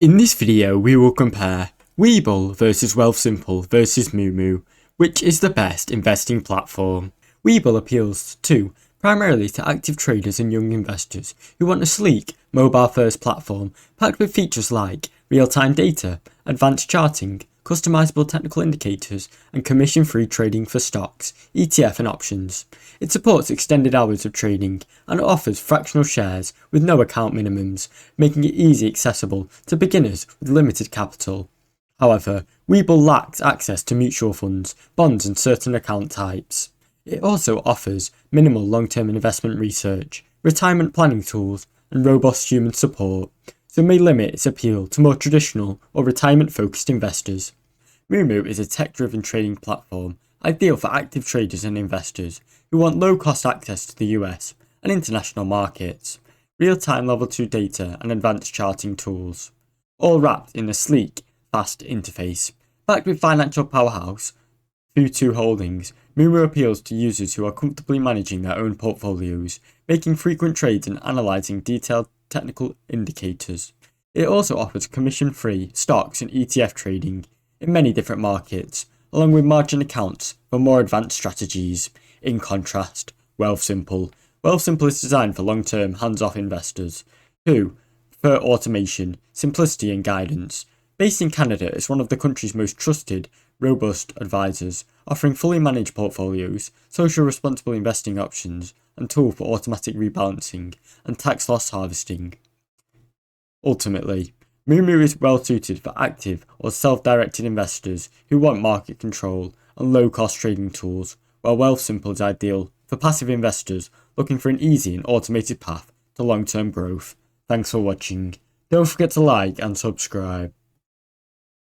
In this video, we will compare Webull versus Wealthsimple versus Moomoo, which is the best investing platform. Webull appeals primarily to active traders and young investors who want a sleek, mobile-first platform packed with features like real-time data, advanced charting, customizable technical indicators, and commission-free trading for stocks, ETF and options. It supports extended hours of trading and it offers fractional shares with no account minimums, making it easy accessible to beginners with limited capital. However, Webull lacks access to mutual funds, bonds and certain account types. It also offers minimal long-term investment research, retirement planning tools, and robust human support, so may limit its appeal to more traditional or retirement-focused investors. Moomoo is a tech-driven trading platform ideal for active traders and investors who want low-cost access to the US and international markets, real-time level 2 data and advanced charting tools, all wrapped in a sleek, fast interface. Backed with financial powerhouse Futu Holdings, Moomoo appeals to users who are comfortably managing their own portfolios, making frequent trades and analysing detailed technical indicators. It also offers commission-free stocks and ETF trading in many different markets, along with margin accounts for more advanced strategies. In contrast, Wealthsimple is designed for long-term hands-off investors who prefer automation, simplicity and guidance. Based in Canada, it's one of the country's most trusted, robust advisors, offering fully managed portfolios, social responsible investing options, and tool for automatic rebalancing and tax loss harvesting. Ultimately, Moomoo is well suited for active or self-directed investors who want market control and low-cost trading tools, while Wealthsimple is ideal for passive investors looking for an easy and automated path to long-term growth. Thanks for watching. Don't forget to like and subscribe.